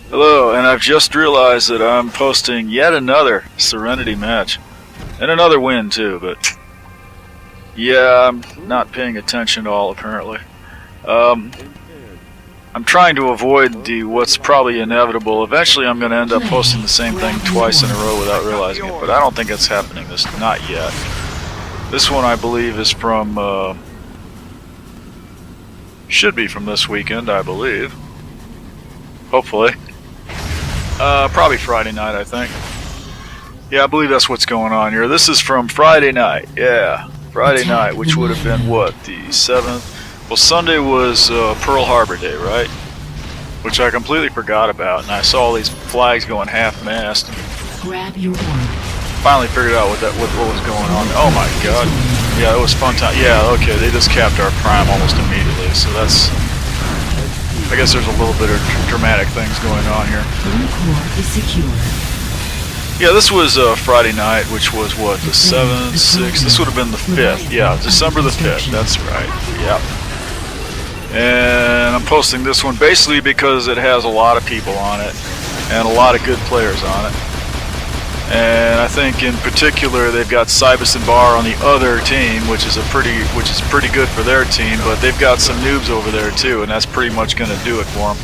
Hello, and I've just realized that I'm posting yet another Serenity match. And another win too, but yeah, I'm not paying attention at all apparently. I'm trying to avoid what's probably inevitable. Eventually I'm going to end up posting the same thing twice in a row without realizing it, but I don't think it's happening not yet. This one I believe is from, should be from this weekend, I believe. Hopefully. Probably Friday night, I think. Yeah, I believe that's what's going on here. This is from Friday night. Yeah, Friday night, which would have been what, the 7th? Well, Sunday was Pearl Harbor Day, right? Which I completely forgot about, and I saw all these flags going half-mast. Grab your orb. Finally figured out what was going on. Oh my God! Yeah, it was fun time. Yeah, okay, they just capped our prime almost immediately, so that's. I guess there's a little bit of dramatic things going on here. Core is secure. Yeah, this was Friday night, which was what, the 7th, 6th? This would have been the 5th. Yeah, December the 5th. That's right. Yep. And I'm posting this one basically because it has a lot of people on it and a lot of good players on it. And I think in particular they've got Cybus and Bar on the other team, which is pretty good for their team, but they've got some noobs over there too, and that's pretty much going to do it for them.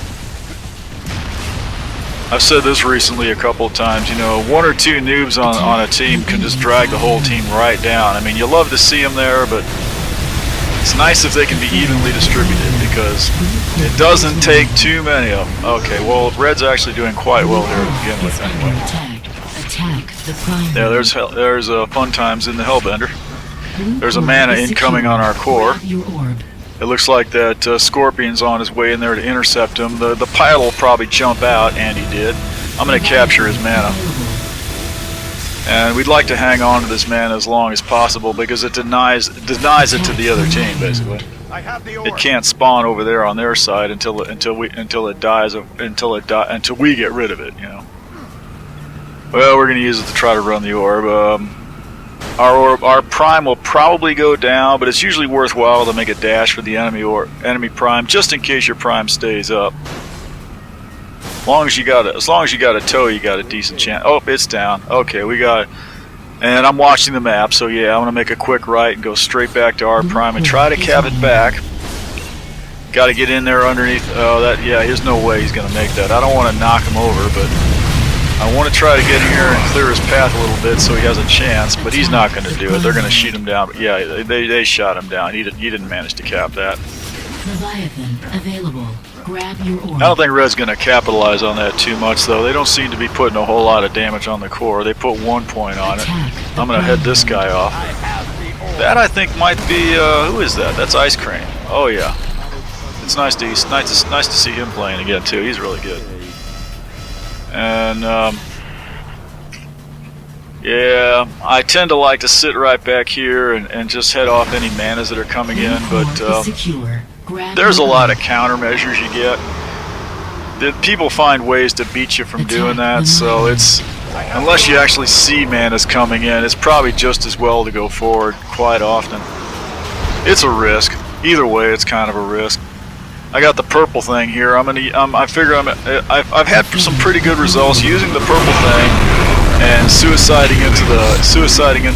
I've said this recently a couple of times, you know, 1 or 2 noobs on a team can just drag the whole team right down. I mean, you love to see them there, but it's nice if they can be evenly distributed because it doesn't take too many of them. Okay, well, Red's actually doing quite well here to begin with anyway. Yeah, there's fun times in the Hellbender. There's a mana incoming on our core. It looks like that Scorpion's on his way in there to intercept him. The pilot will probably jump out, and he did. I'm going to capture his mana. And we'd like to hang on to this mana as long as possible because it denies it to the other team, basically. It can't spawn over there on their side until we get rid of it, you know. Well, we're going to use it to try to run the orb. Our prime will probably go down, but it's usually worthwhile to make a dash for the enemy prime, just in case your prime stays up. As long as you got a tow, you got a decent chance. Oh, it's down. Okay, we got it. And I'm watching the map, so yeah, I'm gonna make a quick right and go straight back to our prime and try to cap it back. Got to get in there underneath. Oh, yeah, there's no way he's gonna make that. I don't want to knock him over, but I want to try to get in here and clear his path a little bit so he has a chance, but he's not going to do it. They're going to shoot him down. But yeah, they shot him down. He didn't manage to cap that. Leviathan available. Grab your orb. I don't think Red's going to capitalize on that too much, though. They don't seem to be putting a whole lot of damage on the core. They put 1 point on it. I'm going to head this guy off. That, I think, might be... who is that? That's Ice Cream. Oh, yeah. It's nice to see him playing again, too. He's really good. And, yeah, I tend to like to sit right back here and just head off any manas that are coming in, but there's a lot of countermeasures you get. People find ways to beat you from doing that, so it's, unless you actually see manas coming in, it's probably just as well to go forward quite often. It's a risk. Either way, it's kind of a risk. I got the purple thing here. I figure I've had some pretty good results using the purple thing and suiciding into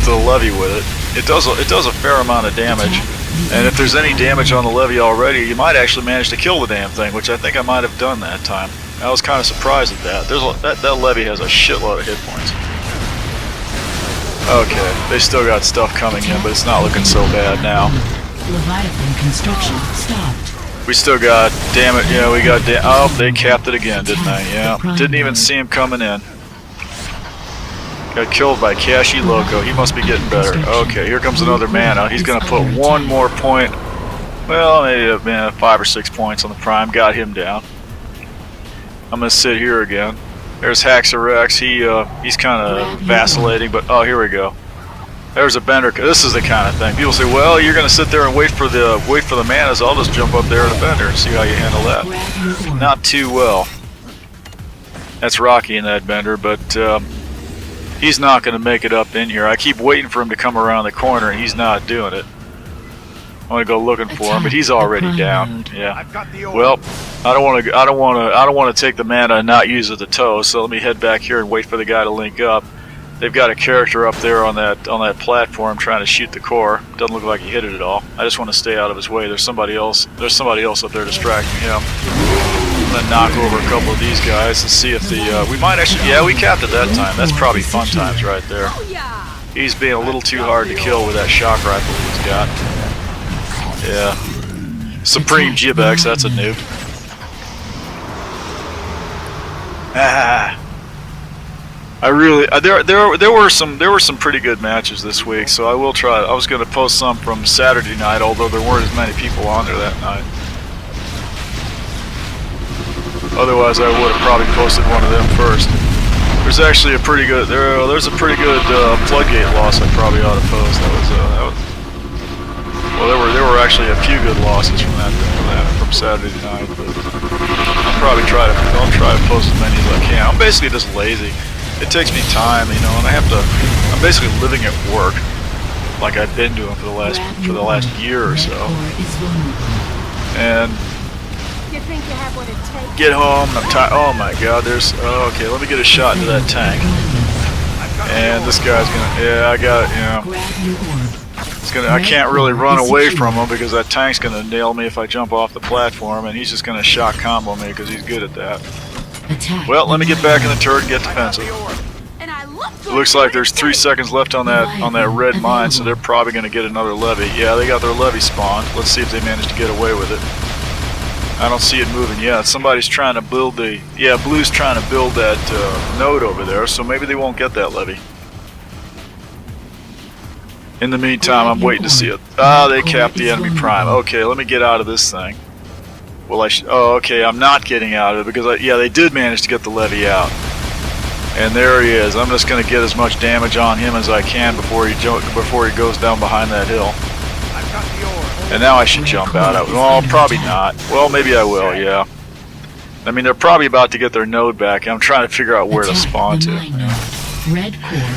the levy with it. It does a fair amount of damage, and if there's any damage on the levy already, you might actually manage to kill the damn thing, which I think I might have done that time. I was kind of surprised at that. That levy has a shitload of hit points. Okay, they still got stuff coming in, but it's not looking so bad now. Leviathan construction stopped. We still got, damn it, yeah, we got, oh, they capped it again, didn't they? Yeah, didn't even see him coming in. Got killed by Kashi Loco. He must be getting better. Okay, here comes another mana. He's going to put 1 more point, well, maybe 5 or 6 points on the prime. Got him down. I'm going to sit here again. There's Haxorex. He's kind of vacillating, but, oh, here we go. There's a bender. This is the kind of thing. People say, well, you're going to sit there and wait for the manas. I'll just jump up there in a bender and see how you handle that. Not too well. That's Rocky in that bender, but he's not going to make it up in here. I keep waiting for him to come around the corner, and he's not doing it. I want to go looking for him, but he's already down. Yeah. Well, I don't want to take the mana and not use it to tow. So let me head back here and wait for the guy to link up. They've got a character up there on that platform trying to shoot the core. Doesn't look like he hit it at all. I just want to stay out of his way. There's somebody else up there distracting him. I'm gonna knock over a couple of these guys and see if the we might actually, yeah, we capped it that time. That's probably fun times right there. He's being a little too hard to kill with that shock rifle he's got. Yeah, Supreme Jibex, that's a noob. There were some pretty good matches this week, so I will try. I was going to post some from Saturday night, although there weren't as many people on there that night. Otherwise, I would have probably posted one of them first. There's actually a pretty good there's a pretty good floodgate loss I probably ought to post. Well, there were actually a few good losses from from Saturday night, but I'll try to post as many as I can. I'm basically just lazy. It takes me time, you know, and I'm basically living at work, like I've been doing for the last year or so. And get home, and I'm tired. Oh my God, okay, let me get a shot into that tank. And this guy's gonna, yeah, I got it, you know. I can't really run away from him because that tank's gonna nail me if I jump off the platform, and he's just gonna shock combo me because he's good at that. Well, let me get back in the turret and get defensive. It looks like there's 3 seconds left on that red mine, so they're probably gonna get another levy. Yeah, they got their levy spawned. Let's see if they manage to get away with it. I don't see it moving yet. Somebody's trying to build Blue's trying to build that node over there, so maybe they won't get that levy. In the meantime, I'm waiting to see it. They capped the enemy prime. Okay, let me get out of this thing. Well, oh, okay, I'm not getting out of it because, yeah, they did manage to get the levy out. And there he is. I'm just going to get as much damage on him as I can before he goes down behind that hill. And now I should jump out of it. Well, probably not. Well, maybe I will, yeah. I mean, they're probably about to get their node back. I'm trying to figure out where to spawn to.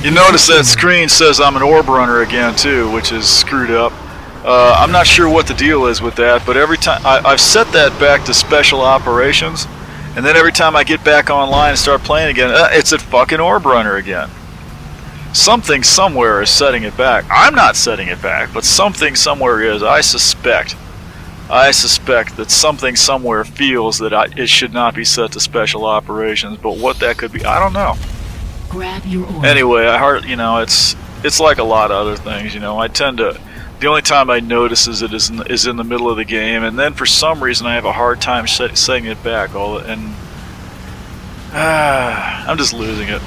You notice that screen says I'm an orb runner again, too, which is screwed up. I'm not sure what the deal is with that, but every time I've set that back to special operations, and then every time I get back online and start playing again, it's a fucking orb runner again. Something somewhere is setting it back. I'm not setting it back, but something somewhere is. I suspect that something somewhere feels that it should not be set to special operations, but what that could be, I don't know. Grab your orb. Anyway, you know, it's like a lot of other things, you know. I tend to. The only time I notice is in the middle of the game, and then for some reason I have a hard time setting it back. I'm just losing it.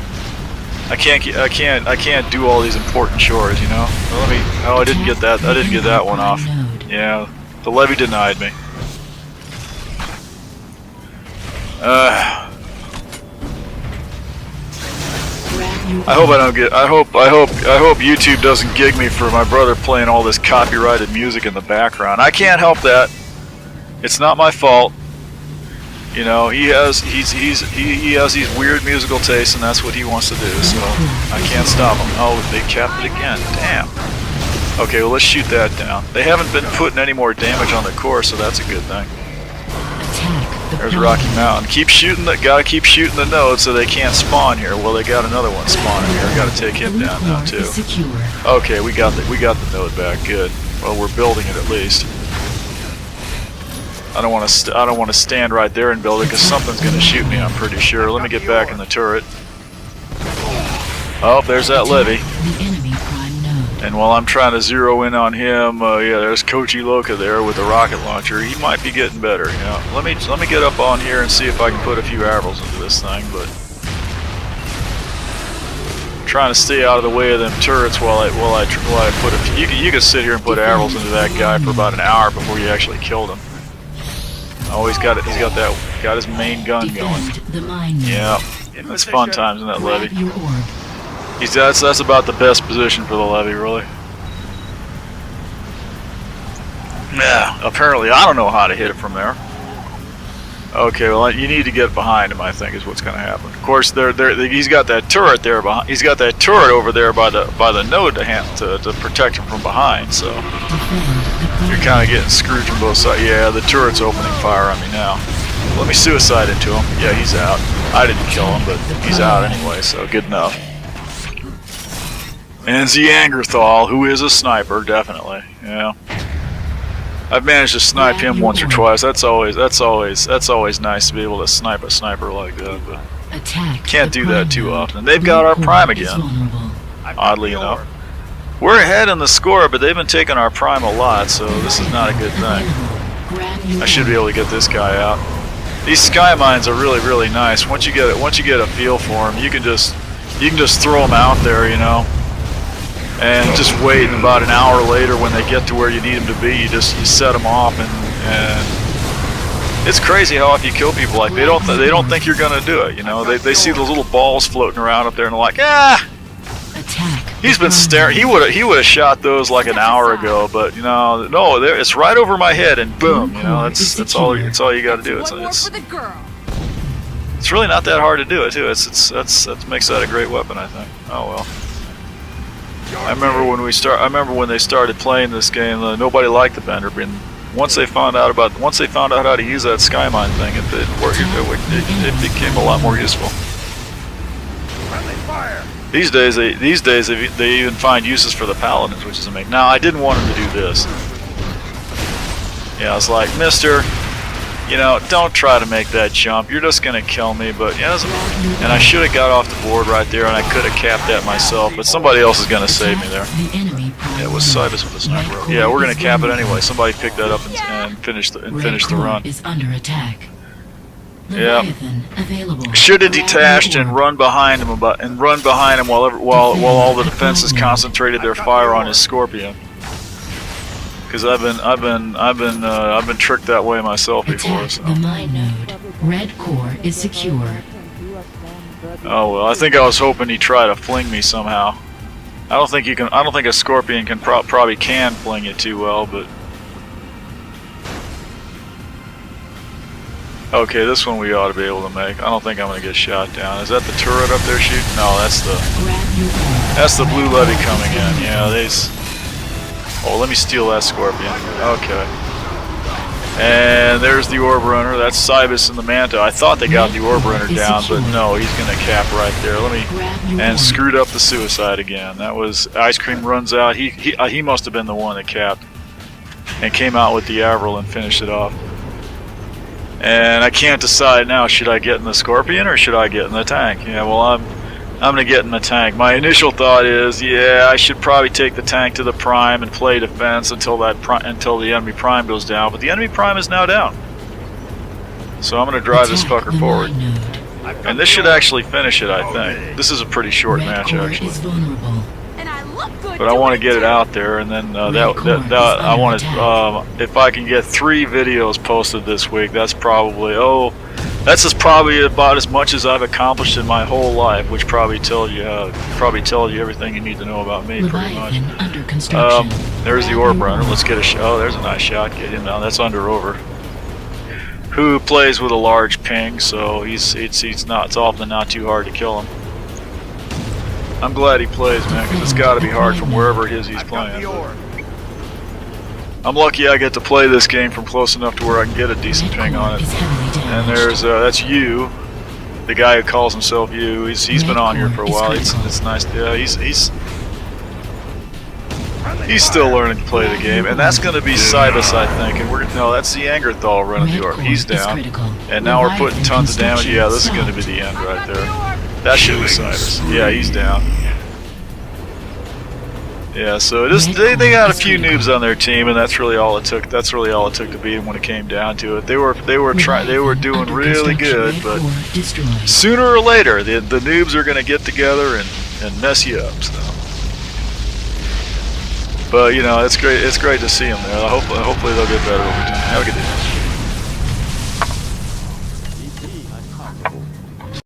I can't do all these important chores, you know. Well, I didn't get that one off. Yeah, the levy denied me. I hope YouTube doesn't gig me for my brother playing all this copyrighted music in the background. I can't help that. It's not my fault. You know, he has these weird musical tastes, and that's what he wants to do. So I can't stop him. Oh, they capped it again. Damn. Okay, well, let's shoot that down. They haven't been putting any more damage on the core, so that's a good thing. There's Rocky Mountain. Gotta keep shooting the node so they can't spawn here. Well, they got another one spawning here. Gotta take him down now too. Okay, we got the node back. Good. Well, we're building it at least. I don't want to stand right there and build it because something's gonna shoot me. I'm pretty sure. Let me get back in the turret. Oh, there's that levy. And while I'm trying to zero in on him, yeah, there's Kochi Loka there with the rocket launcher. He might be getting better, you know. Let me get up on here and see if I can put a few arrows into this thing, but I'm trying to stay out of the way of them turrets while I put a few. You can sit here and put arrows into that guy for about an hour before you actually killed him. Oh, he's got his main gun going. Yeah, it's fun times in that levy. That's about the best position for the levy, really. Yeah, apparently I don't know how to hit it from there. Okay, well, you need to get behind him, I think, is what's going to happen. Of course, he's got that turret there behind. He's got that turret over there by the node to protect him from behind. So you're kind of getting screwed from both sides. Yeah, the turret's opening fire on me now. Let me suicide into him. Yeah, he's out. I didn't kill him, but he's out anyway, so good enough. And Neanderthal, who is a sniper, definitely. Yeah. I've managed to snipe him once or twice. That's always nice to be able to snipe a sniper like that, but can't do that too often. They've got our prime again, oddly enough. We're ahead in the score, but they've been taking our prime a lot, so this is not a good thing. I should be able to get this guy out. These sky mines are really, really nice. Once you get a feel for them, you can just throw them out there, you know, and just wait. And about an hour later, when they get to where you need them to be, you set them off, and it's crazy how often you kill people. Like they don't think you're gonna do it, you know. They see those little balls floating around up there, and they're like, ah. He's been staring. He would have shot those like an hour ago, but you know, no, it's right over my head, and boom, you know, that's all you got to do. It's really not that hard to do it too. That makes that a great weapon, I think. Oh well. I remember when they started playing this game, nobody liked the bender, but once they found out how to use that sky mine thing, it became a lot more useful. These days they even find uses for the paladins, which is amazing. Now I didn't want him to do this. Yeah, I was like, Mister, you know, don't try to make that jump. You're just gonna kill me. But yeah, and I should have got off the board right there, and I could have capped that myself. But somebody else is gonna save me there. Yeah, it was Cybus with the sniper. Yeah, we're gonna cap it anyway. Somebody picked that up and finish the run. Yeah, should have detached and run behind him while all the defenses concentrated their fire on his Scorpion. Because I've been tricked that way myself before. So. The mine node. Red core is secure. Oh well, I think I was hoping he'd try to fling me somehow. I don't think a Scorpion can probably fling it too well, but. Okay, this one we ought to be able to make. I don't think I'm going to get shot down. Is that the turret up there shooting? No, that's the blue levy coming in. Yeah, oh, let me steal that Scorpion. Okay. And there's the Orb Runner. That's Cybus and the Manta. I thought they got the Orb Runner down, but no, he's going to cap right there. And screwed up the suicide again. That was Ice Cream runs out. He must have been the one that capped and came out with the Avril and finished it off. And I can't decide now, should I get in the Scorpion or should I get in the tank? Yeah, well, I'm going to get in the tank. My initial thought is, yeah, I should probably take the tank to the prime and play defense until the enemy prime goes down. But the enemy prime is now down. So I'm going to drive this fucker forward. And this should actually finish it, I think. This is a pretty short match, actually. But I want to get it out there, and then I want to. If I can get 3 videos posted this week, that's probably about as much as I've accomplished in my whole life, which probably tells you everything you need to know about me, pretty much. There's the Orb Runner. Let's get a shot. Oh, there's a nice shot. Get him down. That's under over. Who plays with a large ping, so it's often not too hard to kill him. I'm glad he plays, man, because it's got to be hard from wherever he's playing. I'm lucky I get to play this game from close enough to where I can get a decent ping on it. And that's you, the guy who calls himself you. He's been on here for a while. It's nice. Yeah, he's still learning to play the game, and that's going to be Cybus, I think. And that's the Neanderthal running the orb. He's down, and now we're putting tons of damage. Yeah, this is going to be the end right there. That should be Cybus. Yeah, he's down. Yeah, so they got a few noobs on their team, and that's really all it took. That's really all it took to beat them when it came down to it. They were doing really good, but sooner or later the noobs are going to get together and mess you up. So. But you know, it's great to see them there. Hopefully they'll get better over time. Have a good day.